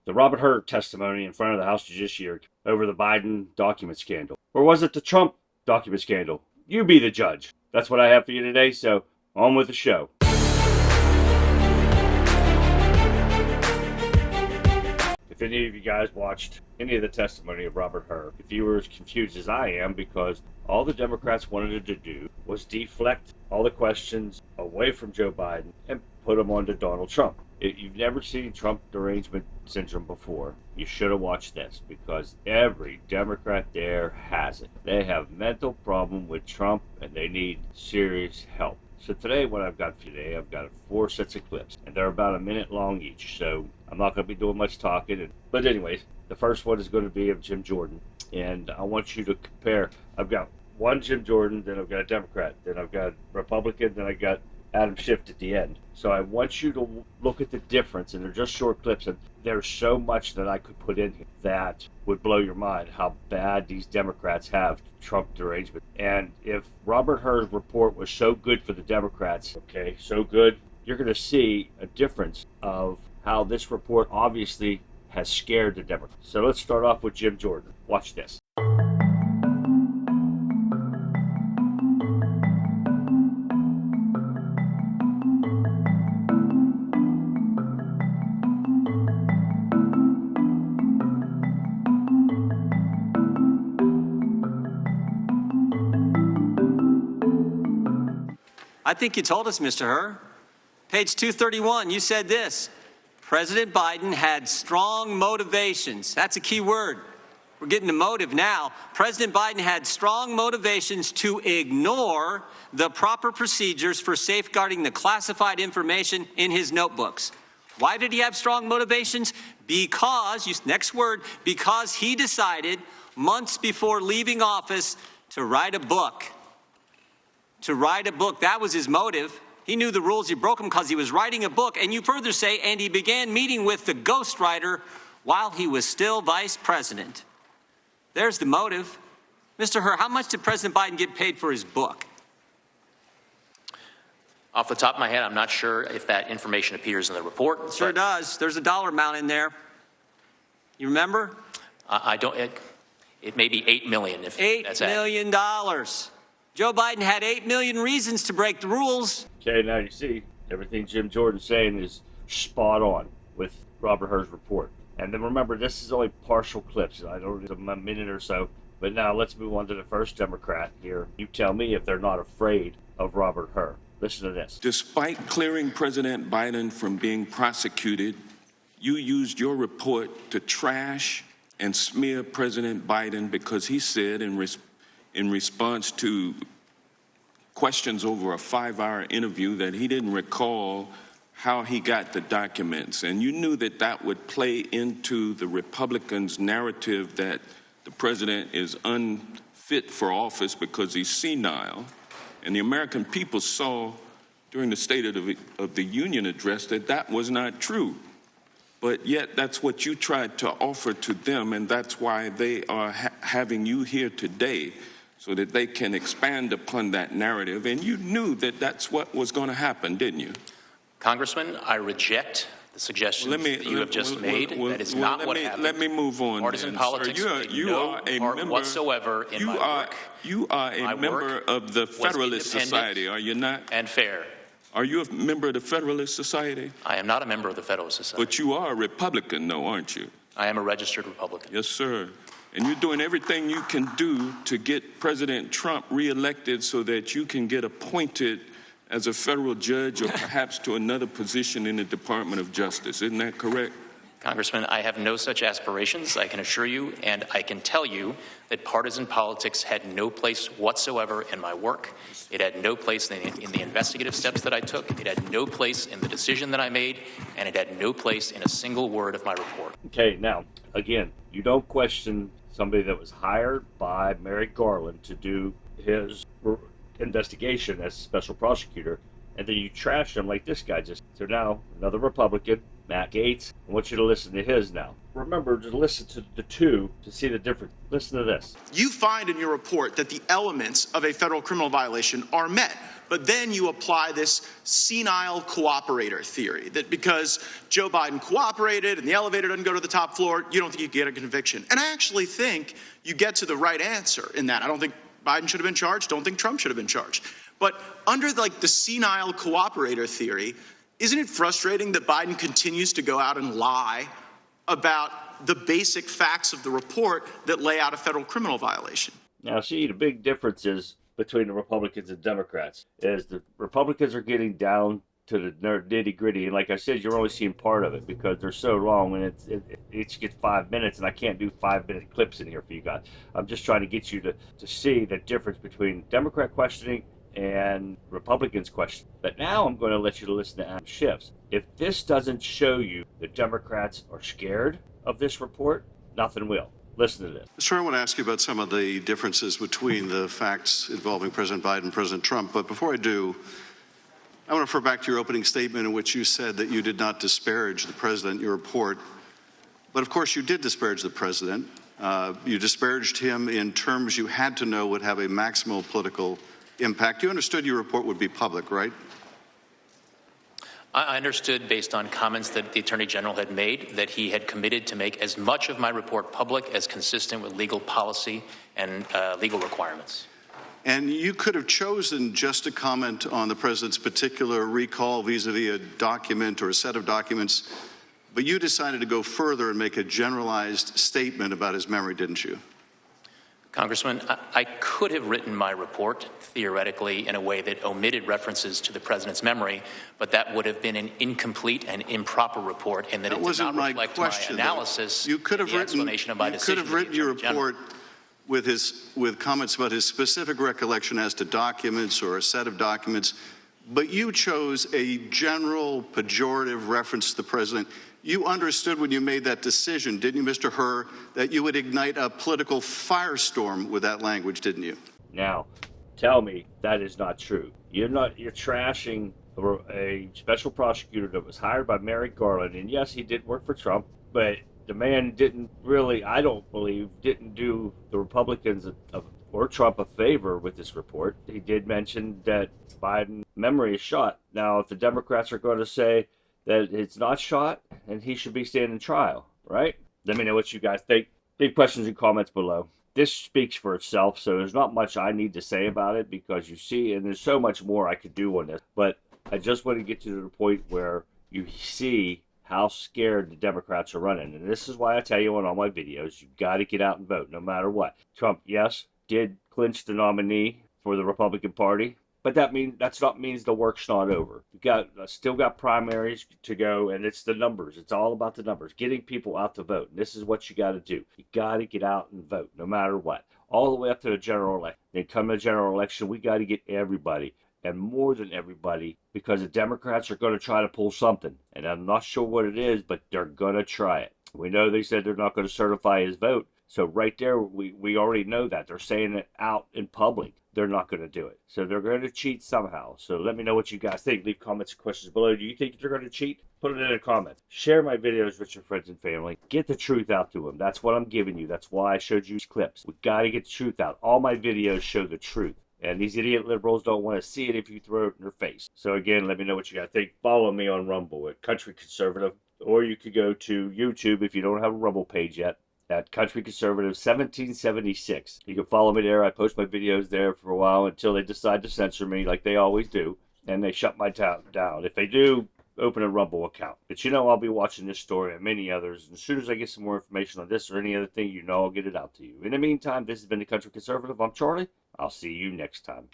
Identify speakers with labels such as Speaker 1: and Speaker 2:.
Speaker 1: the Robert Hur testimony in front of the House Judiciary over the Biden document scandal? Or was it the Trump document scandal? You be the judge. That's what I have for you today, so on with the show. If any of you guys watched any of the testimony of Robert Hur, if you were as confused as I am, because all the Democrats wanted to do was deflect all the questions away from Joe Biden and put them onto Donald Trump. If you've never seen Trump derangement syndrome before, you should have watched this, because every Democrat there has it. They have mental problem with Trump and they need serious help. So today, what I've got for you today, I've got 4 sets of clips, and they're about a minute long each, so I'm not going to be doing much talking. But anyways, the first one is going to be of Jim Jordan, and I want you to compare. I've got one Jim Jordan, then I've got a Democrat, then I've got a Republican, then I got Adam Schiff at the end. So I want you to look at the difference, and they're just short clips, and there's so much that I could put in here that would blow your mind how bad these Democrats have Trump derangement. And if Robert Hur's report was so good for the Democrats, okay, so good, you're going to see a difference of how this report obviously has scared the Democrats. So let's start off with Jim Jordan. Watch this.
Speaker 2: I think you told us, Mr. Hur. Page 231, you said this: President Biden had strong motivations. That's a key word. We're getting to motive now. President Biden had strong motivations to ignore the proper procedures for safeguarding the classified information in his notebooks. Why did he have strong motivations? Because, next word, because he decided months before leaving office to write a book. To write a book. That was his motive. He knew the rules. He broke them because he was writing a book. And you further say, and he began meeting with the ghostwriter while he was still vice president. There's the motive. Mr. Hur, how much did President Biden get paid for his book?
Speaker 3: Off the top of my head, I'm not sure if that information appears in the report.
Speaker 2: It sure does. There's a dollar amount in there. You remember?
Speaker 3: I don't. It may be $8 million. If that's
Speaker 2: $8 million. Joe Biden had 8 million reasons to break the rules.
Speaker 1: Okay, now you see, everything Jim Jordan's saying is spot on with Robert Hur's report. And then remember, this is only partial clips. I don't know, a minute or so. But now let's move on to the first Democrat here. You tell me if they're not afraid of Robert Hur. Listen to this.
Speaker 4: Despite clearing President Biden from being prosecuted, you used your report to trash and smear President Biden because he said in response to questions over a 5-hour interview that he didn't recall how he got the documents. And you knew that that would play into the Republicans' narrative that the president is unfit for office because he's senile. And the American people saw during the State of the Union address that that was not true. But yet that's what you tried to offer to them, and that's why they are having you here today, so that they can expand upon that narrative. And you knew that that's what was going to happen, didn't you?
Speaker 3: Congressman, I reject the suggestions that you have just made. That is not what happened.
Speaker 4: Let me move on.
Speaker 3: Partisan politics played no part whatsoever in my work.
Speaker 4: You are a member of the Federalist Society, are you not?
Speaker 3: And fair.
Speaker 4: Are you a member of the Federalist Society?
Speaker 3: I am not a member of the Federalist Society.
Speaker 4: But you are a Republican, though, aren't you?
Speaker 3: I am a registered Republican.
Speaker 4: Yes, sir. And you're doing everything you can do to get President Trump reelected so that you can get appointed as a federal judge or perhaps to another position in the Department of Justice. Isn't that correct?
Speaker 3: Congressman, I have no such aspirations, I can assure you, and I can tell you that partisan politics had no place whatsoever in my work. It had no place in the investigative steps that I took. It had no place in the decision that I made, and it had no place in a single word of my report.
Speaker 1: Okay, now, again, you don't question somebody that was hired by Merrick Garland to do his investigation as special prosecutor, and then you trash him like this guy just. So now, another Republican Matt Gaetz. I want you to listen to his now. Remember to listen to the two to see the difference. Listen to this.
Speaker 5: You find in your report that the elements of a federal criminal violation are met, but then you apply this senile cooperator theory that because Joe Biden cooperated and the elevator doesn't go to the top floor, you don't think you get a conviction. And I actually think you get to the right answer in that. I don't think Biden should have been charged. Don't think Trump should have been charged. But under the senile cooperator theory, isn't it frustrating that Biden continues to go out and lie about the basic facts of the report that lay out a federal criminal violation?
Speaker 1: Now, see, the big difference is between the Republicans and Democrats is the Republicans are getting down to the nitty gritty. And like I said, you're only seeing part of it because they're so long and it each gets 5 minutes and I can't do 5-minute clips in here for you guys. I'm just trying to get you to see the difference between Democrat questioning and Republicans questioning. But now I'm going to let you to listen to Adam Schiff's. If this doesn't show you the Democrats are scared of this report, nothing will. Listen to this.
Speaker 6: Sir, I want to ask you about some of the differences between the facts involving President Biden and President Trump. But before I do, I want to refer back to your opening statement in which you said that you did not disparage the president in your report. But of course, you did disparage the president. You disparaged him in terms you had to know would have a maximal political impact. You understood your report would be public, right?
Speaker 3: I understood, based on comments that the Attorney General had made, that he had committed to make as much of my report public as consistent with legal policy and legal requirements.
Speaker 6: And you could have chosen just to comment on the president's particular recall vis-a-vis a document or a set of documents, but you decided to go further and make a generalized statement about his memory, didn't you?
Speaker 3: Congressman, I could have written my report, theoretically, in a way that omitted references to the president's memory, but that would have been an incomplete and improper report, and that it did not reflect my analysis.
Speaker 6: You could have
Speaker 3: the explanation of my decision.
Speaker 6: You could have written your report with comments about his specific recollection as to documents or a set of documents, but you chose a general pejorative reference to the president. You understood when you made that decision, didn't you, Mr. Hur, that you would ignite a political firestorm with that language, didn't you?
Speaker 1: Now, tell me that is not true. You're trashing a special prosecutor that was hired by Merrick Garland, and yes, he did work for Trump, but the man didn't really, I don't believe, didn't do the Republicans or Trump a favor with this report. He did mention that Biden's memory is shot. Now, if the Democrats are going to say that it's not shot and he should be standing trial, right? Let me know what you guys think. Leave questions and comments below. This speaks for itself, so there's not much I need to say about it because you see, and there's so much more I could do on this, but I just want to get you to the point where you see how scared the Democrats are running. And this is why I tell you on all my videos, you got to get out and vote no matter what. Trump, yes, did clinch the nominee for the Republican Party, but that means the work's not over. You still got primaries to go, and it's the numbers. It's all about the numbers, getting people out to vote. And this is what you got to do. You got to get out and vote, no matter what. All the way up to the general election. Then come the general election, we got to get everybody, and more than everybody, because the Democrats are going to try to pull something. And I'm not sure what it is, but they're going to try it. We know they said they're not going to certify his vote. So right there, we already know that. They're saying it out in public. They're not going to do it. So they're going to cheat somehow. So let me know what you guys think. Leave comments and questions below. Do you think they're going to cheat? Put it in the comments. Share my videos with your friends and family. Get the truth out to them. That's what I'm giving you. That's why I showed you these clips. We got to get the truth out. All my videos show the truth. And these idiot liberals don't want to see it if you throw it in their face. So again, let me know what you guys think. Follow me on Rumble at Country Conservative. Or you could go to YouTube if you don't have a Rumble page yet, at Country Conservative 1776. You can follow me there. I post my videos there for a while until they decide to censor me like they always do. And they shut my town down. If they do, open a Rumble account. But you know I'll be watching this story and many others. And as soon as I get some more information on this or any other thing, you know I'll get it out to you. In the meantime, this has been the Country Conservative. I'm Charlie. I'll see you next time.